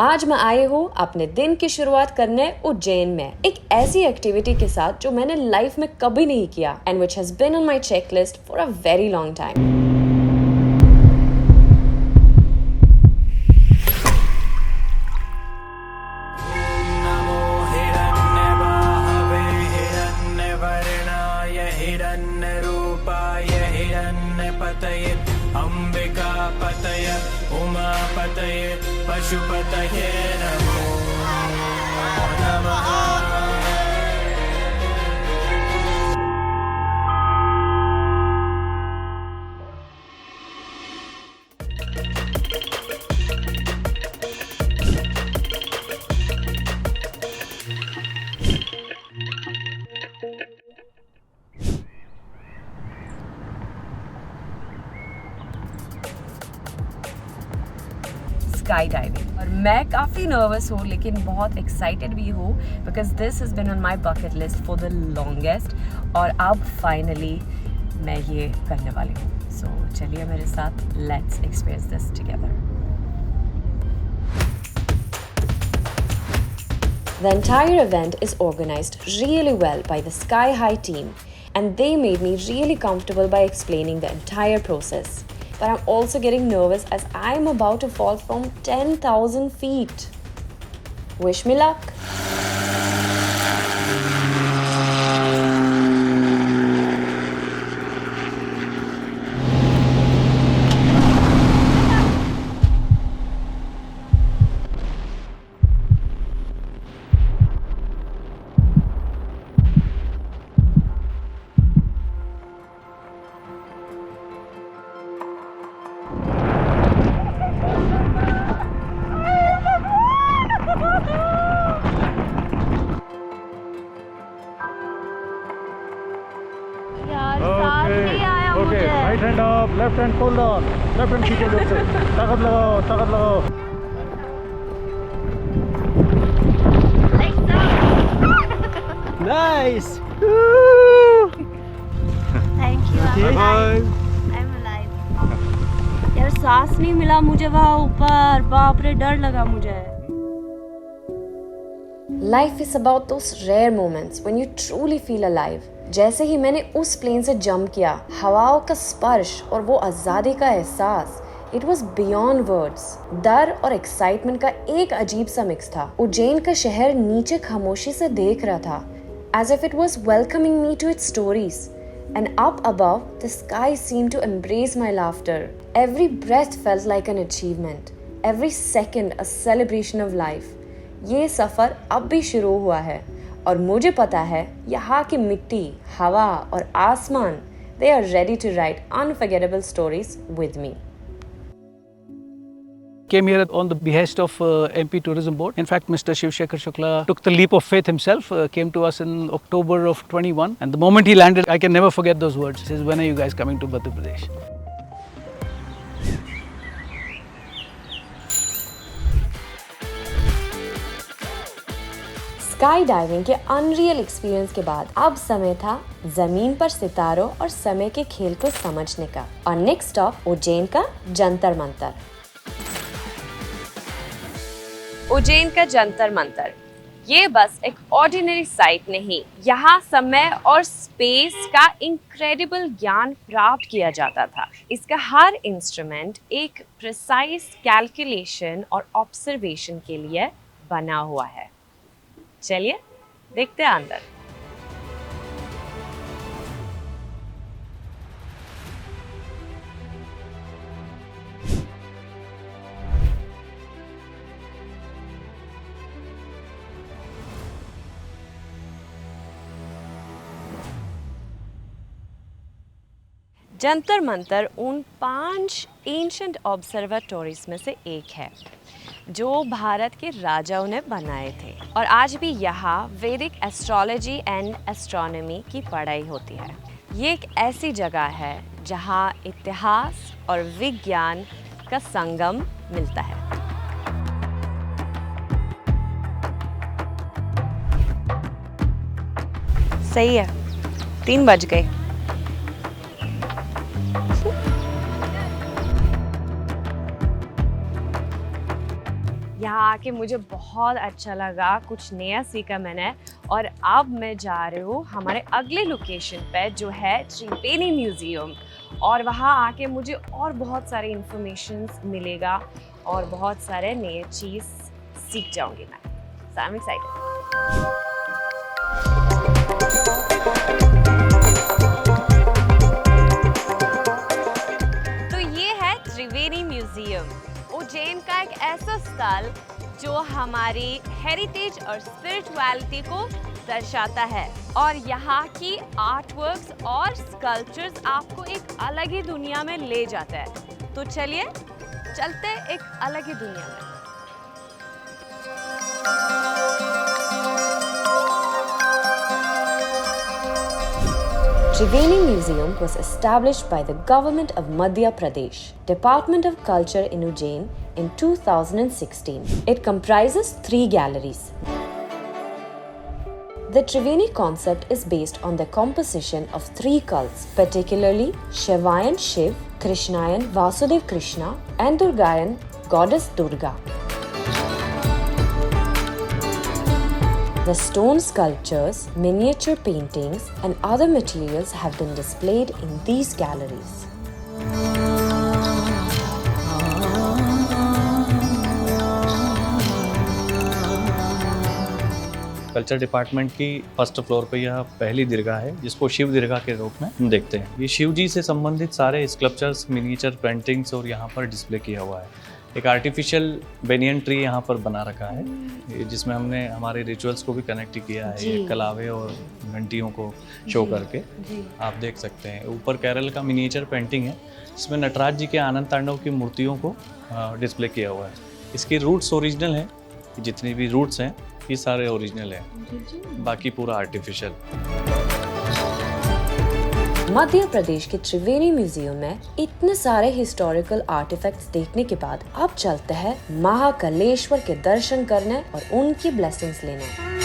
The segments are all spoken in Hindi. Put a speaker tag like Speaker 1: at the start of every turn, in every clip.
Speaker 1: आज मैं आई हूँ अपने दिन की शुरुआत करने उज्जैन में एक ऐसी एक्टिविटी के साथ जो मैंने लाइफ में कभी नहीं किया and which has been on my checklist for a very long time.
Speaker 2: अंबिका पतय उमा पतये पशुपतये नमो नमः।
Speaker 1: स्काई डाइविंग और मैं काफ़ी नर्वस हूँ लेकिन बहुत एक्साइटेड भी हूँ because this has been on my bucket list for the longest और अब फाइनली मैं ये करने वाली हूँ। सो चलिए मेरे साथ, let's experience this together. The entire event is organized really well by the Sky High team and they made me really comfortable by explaining the entire process. But I'm also getting nervous as I'm about to fall from 10,000 feet. Wish me luck.
Speaker 3: Okay, right hand up, left hand pull down, left hand खींचो जोर से, ताकत लगाओ, ताकत लगाओ। Nice.
Speaker 4: Thank you.
Speaker 3: Bye bye.
Speaker 4: I'm alive. यार सांस नहीं मिला मुझे वहाँ ऊपर, बाप रे डर लगा मुझे।
Speaker 1: Life is about those rare moments when you truly feel alive. जैसे ही मैंने उस प्लेन से जंप किया, हवाओं का स्पर्श और वो आज़ादी का एहसास, इट वॉज बियॉन्ड वर्ड्स। डर और एक्साइटमेंट का एक अजीब सा मिक्स था। उज्जैन का शहर नीचे खामोशी से देख रहा था, as if it was welcoming me to its stories. And up above, the sky seemed to embrace my laughter. Every breath felt like an achievement. Every second a celebration of life. ये सफ़र अब भी शुरू हुआ है और मुझे पता है यहाँ की मिट्टी, हवा और आसमान, they are ready to write unforgettable stories with me.
Speaker 5: Came here on the behest of MP Tourism Board. In fact, Mr. Shiv Shekhar Shukla took the leap of faith himself, came to us in October of 21. And the moment he landed, I can never forget those words. He says, when are you guys coming to Madhya Pradesh?
Speaker 1: Sky diving के अनरियल एक्सपीरियंस के बाद अब समय था जमीन पर सितारों और समय के खेल को समझने का। और नेक्स्ट स्टॉप उज्जैन का जंतर मंतर। उज्जैन का जंतर मंतर ये बस एक ऑर्डिनरी साइट नहीं, यहाँ समय और स्पेस का इनक्रेडिबल ज्ञान प्राप्त किया जाता था। इसका हर इंस्ट्रूमेंट एक प्रिसाइज कैलकुलेशन और ऑब्जर्वेशन के लिए बना हुआ है। चलिए देखते हैं अंदर। जंतर मंतर उन 5 एंशिएंट ऑब्जर्वेटरीज में से एक है जो भारत के राजाओं ने बनाए थे और आज भी यहाँ वैदिक एस्ट्रोलॉजी एंड एस्ट्रोनॉमी की पढ़ाई होती है। ये एक ऐसी जगह है जहाँ इतिहास और विज्ञान का संगम मिलता है। सही है, 3 बज गए। यहाँ आके मुझे बहुत अच्छा लगा, कुछ नया सीखा मैंने। और अब मैं जा रही हूँ हमारे अगले लोकेशन पे जो है त्रिवेणी म्यूज़ियम, और वहाँ आके मुझे और बहुत सारे इंफॉर्मेशन मिलेगा और बहुत सारे नए चीज़ सीख जाऊँगी मैं। So I'm excited. तो ये है त्रिवेणी म्यूजियम, उज्जैन का एक ऐसा स्थल जो हमारी हेरिटेज और स्पिरिचुअलिटी को दर्शाता है, और यहाँ की आर्ट वर्क्स और स्कल्पचर्स आपको एक अलग ही दुनिया में ले जाता है। तो चलिए चलते हैं एक अलग ही दुनिया में। Triveni Museum was established by the government of Madhya Pradesh, Department of Culture in Ujjain in 2016. It comprises 3 galleries. The Triveni concept is based on the composition of 3 cults, particularly Shivayan Shiv, Krishnayan Vasudev Krishna, and Durgayan Goddess Durga. The stone sculptures, miniature paintings, and other materials have been displayed in these galleries.
Speaker 6: Culture department की फर्स्ट फ्लोर पे यह पहली दीर्घा है जिसको शिव दीर्घा के रूप में हम देखते हैं। ये शिव जी से संबंधित सारे स्कल्पचर्स, मिनिएचर पेंटिंग्स और यहाँ पर डिस्प्ले किया हुआ है। एक आर्टिफिशियल बेनियन ट्री यहाँ पर बना रखा है जिसमें हमने हमारे रिचुअल्स को भी कनेक्ट किया है, ये कलावे और घंटियों को शो करके आप देख सकते हैं। ऊपर केरल का मिनिएचर पेंटिंग है जिसमें नटराज जी के आनंद तांडव की मूर्तियों को डिस्प्ले किया हुआ है। इसकी रूट्स ओरिजिनल हैं, जितनी भी रूट्स हैं ये सारे ओरिजिनल हैं, बाकी पूरा आर्टिफिशियल।
Speaker 1: मध्य प्रदेश के त्रिवेणी म्यूजियम में इतने सारे हिस्टोरिकल आर्टिफैक्ट्स देखने के बाद अब चलते हैं महाकालेश्वर के दर्शन करने और उनकी ब्लेसिंग्स लेने।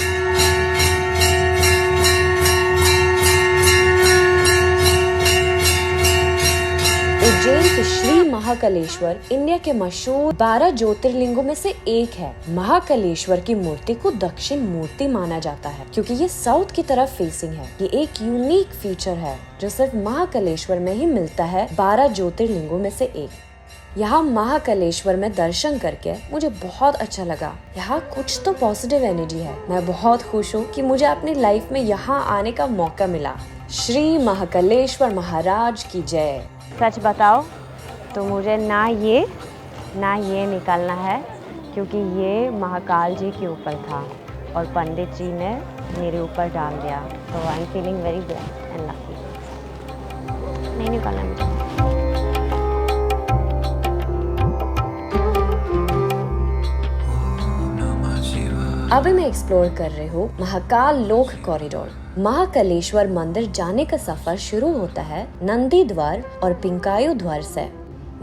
Speaker 1: उज्जैन के श्री महाकालेश्वर इंडिया के मशहूर 12 ज्योतिर्लिंगों में से एक है। महाकालेश्वर की मूर्ति को दक्षिण मूर्ति माना जाता है क्योंकि ये साउथ की तरफ फेसिंग है। ये एक यूनिक फीचर है जो सिर्फ महाकालेश्वर में ही मिलता है 12 ज्योतिर्लिंगों में से एक। यहाँ महाकालेश्वर में दर्शन करके मुझे बहुत अच्छा लगा। यहाँ कुछ तो पॉजिटिव एनर्जी है। मैं बहुत खुश हूँ कि मुझे अपनी लाइफ में यहाँ आने का मौका मिला। श्री महाकालेश्वर महाराज की जय।
Speaker 4: सच बताओ तो मुझे ना ये निकालना है क्योंकि ये महाकाल जी के ऊपर था और पंडित जी ने मेरे ऊपर डाल दिया। तो I am feeling very blessed and lucky. नहीं निकालना मुझे।
Speaker 1: अभी मैं एक्सप्लोर कर रही हूँ महाकाल लोक कॉरिडोर। महाकालेश्वर मंदिर जाने का सफर शुरू होता है नंदी द्वार और पिंकायु द्वार से।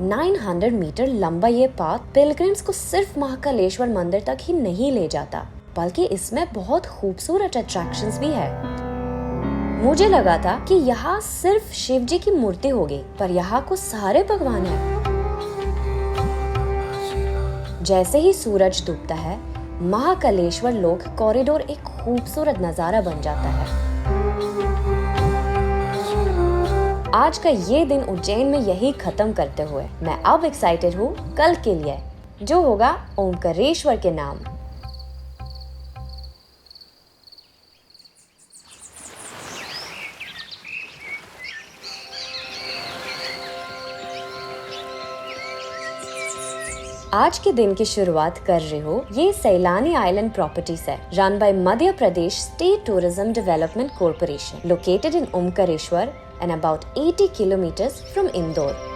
Speaker 1: 900 मीटर लंबा ये पाथ पिलग्रिम्स को सिर्फ महाकालेश्वर मंदिर तक ही नहीं ले जाता, बल्कि इसमें बहुत खूबसूरत अट्रैक्शंस भी है। मुझे लगा था कि यहाँ सिर्फ शिव जी की मूर्ति होगी, पर यहाँ को सारे भगवान हैं। जैसे ही सूरज डूबता है महाकालेश्वर लोक कॉरिडोर एक खूबसूरत नजारा बन जाता है। आज का ये दिन उज्जैन में यही खत्म करते हुए मैं अब एक्साइटेड हूँ कल के लिए, जो होगा ओमकारेश्वर के नाम। आज के दिन की शुरुआत कर रही हो ये सैलानी आइलैंड प्रॉपर्टी से, run by Madhya Pradesh state tourism development corporation, located in Omkareshwar and about 80 kilometers from Indore.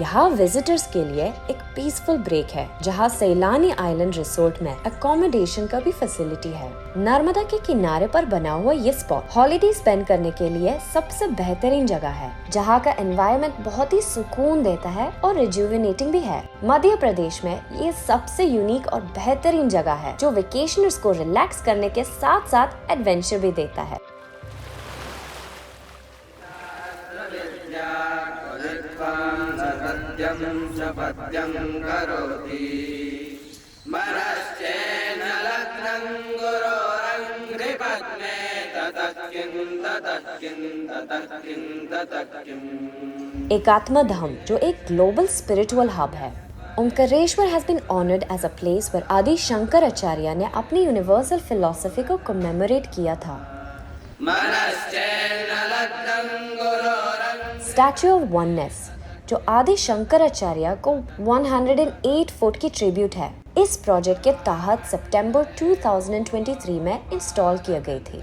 Speaker 1: यहाँ विजिटर्स के लिए एक पीसफुल ब्रेक है, जहाँ सैलानी आइलैंड रिसोर्ट में अकोमोडेशन का भी फैसिलिटी है। नर्मदा के किनारे पर बना हुआ ये स्पॉट हॉलिडे स्पेंड करने के लिए सबसे बेहतरीन जगह है, जहाँ का एनवायरनमेंट बहुत ही सुकून देता है और रिजुविनेटिंग भी है। मध्य प्रदेश में ये सबसे यूनिक और बेहतरीन जगह है जो वेकेशनर्स को रिलैक्स करने के साथ साथ एडवेंचर भी देता है।
Speaker 7: स्वपद्यं करोति मनश्चेन लग्नं गुरोरङ्घ्रिपद्मे ततः किं
Speaker 1: एकात्म धाम जो एक ग्लोबल स्पिरिचुअल हब है। Omkareshwar has been honored as a place where आदि शंकराचार्य ने अपनी यूनिवर्सल फिलॉसफी को कमेमोरेट किया था। स्टैच्यू ऑफ वननेस जो आदि शंकराचार्य को 108 फुट की ट्रिब्यूट है, इस प्रोजेक्ट के तहत सितंबर 2023 में इंस्टॉल किया गई थी।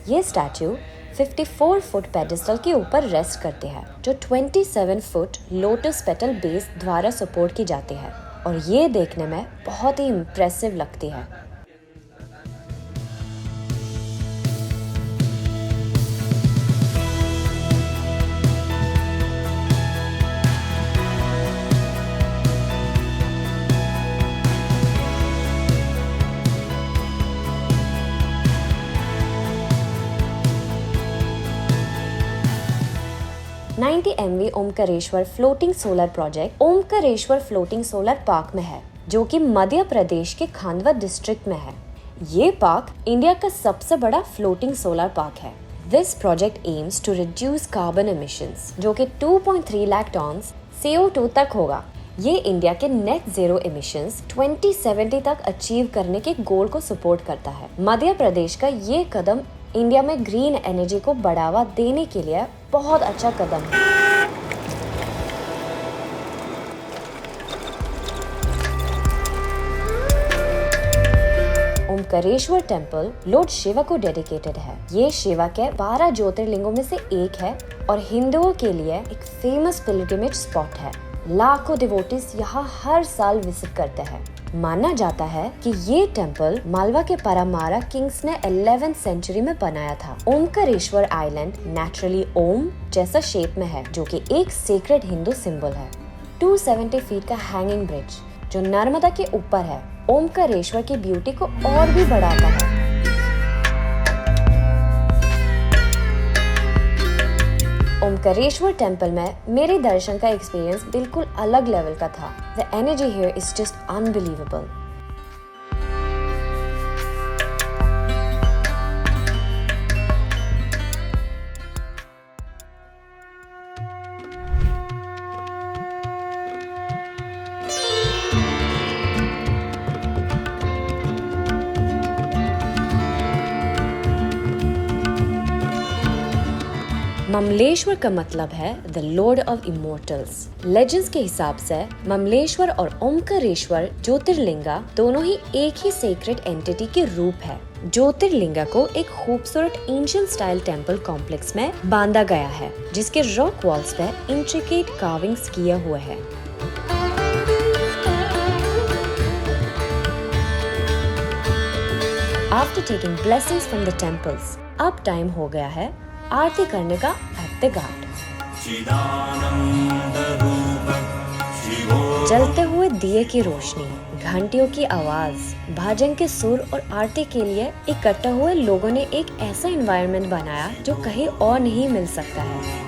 Speaker 1: ये स्टैच्यू 54 फुट पेडिस्टल के ऊपर रेस्ट करते हैं जो 27 फुट लोटस पेटल बेस द्वारा सपोर्ट की जाती है और ये देखने में बहुत ही इम्प्रेसिव लगती है। MV Omkareshwar floating solar project Omkareshwar floating solar park में है जो कि मध्य प्रदेश के खांडवा डिस्ट्रिक्ट में है। ये पार्क इंडिया का सबसे बड़ा फ्लोटिंग सोलर पार्क है। This project aims to reduce carbon emissions जो कि 2.3 लाख टन CO2 तक होगा। ये इंडिया के नेट जीरो एमिशंस 2070 तक अचीव करने के गोल को सपोर्ट करता है। मध्य प्रदेश का ये कदम इंडिया में ग्रीन एनर्जी को बढ़ावा देने के लिए बहुत अच्छा कदम है। ओमकारेश्वर टेम्पल लॉर्ड शिवा को डेडिकेटेड है। ये शिवा के 12 ज्योतिर्लिंगों में से एक है और हिंदुओं के लिए एक फेमस पिलग्रिमेज स्पॉट है। लाखों डिवोटीज यहाँ हर साल विजिट करते हैं। माना जाता है कि ये टेम्पल मालवा के परमारा किंग्स ने 11th सेंचुरी में बनाया था। ओमकारेश्वर आइलैंड नेचुरली ओम जैसा शेप में है जो कि एक सीक्रेट हिंदू सिंबल है। 270 फीट का हैंगिंग ब्रिज जो नर्मदा के ऊपर है ओमकारेश्वर की ब्यूटी को और भी बढ़ाता है। ओमकारेश्वर टेम्पल में मेरे दर्शन का एक्सपीरियंस बिल्कुल अलग लेवल का था। The energy here is just unbelievable. Mamleshwar का मतलब है the Lord of immortals. Legends के हिसाब से ममलेश्वर और ओमकारेश्वर ज्योतिर्लिंगा दोनों ही एक ही सेक्रेट एंटिटी के रूप है। ज्योतिर्लिंगा को एक खूबसूरत एंशिएंट स्टाइल टेम्पल कॉम्प्लेक्स में बांधा गया है जिसके रॉक वॉल्स पे इंट्रिकेट कार्विंग्स किया हुआ है। After taking blessings from the temples, अब टाइम हो गया है आरती करने का एट द घाट। जलते हुए दिए की रोशनी, घंटियों की आवाज, भजन के सुर और आरती के लिए इकट्ठा हुए लोगों ने एक ऐसा एनवायरनमेंट बनाया जो कहीं और नहीं मिल सकता है।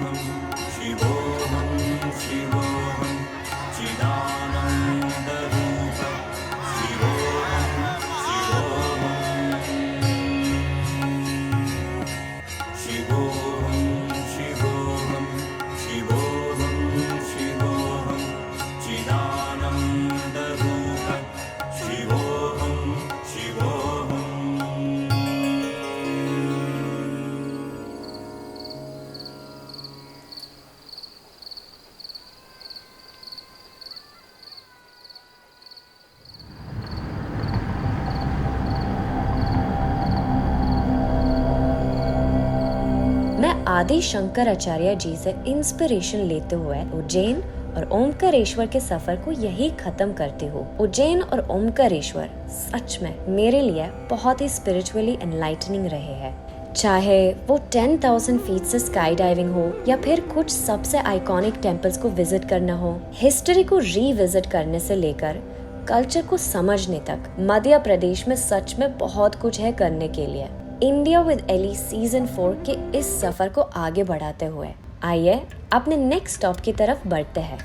Speaker 1: आदि शंकराचार्य जी से इंस्पिरेशन लेते हुए उज्जैन और ओमकारेश्वर के सफर को यही खत्म करती हूँ। उज्जैन और ओमकारेश्वर सच में मेरे लिए बहुत ही स्पिरिचुअली एनलाइटनिंग रहे हैं। चाहे वो 10,000 फीट से स्काई डाइविंग हो या फिर कुछ सबसे आइकॉनिक टेम्पल्स को विजिट करना हो, हिस्ट्री को रीविजिट करने से लेकर कल्चर को समझने तक, मध्य प्रदेश में सच में बहुत कुछ है करने के लिए। इंडिया विद एली सीजन 4 के इस सफर को आगे बढ़ाते हुए आइए अपने नेक्स्ट स्टॉप की तरफ बढ़ते हैं।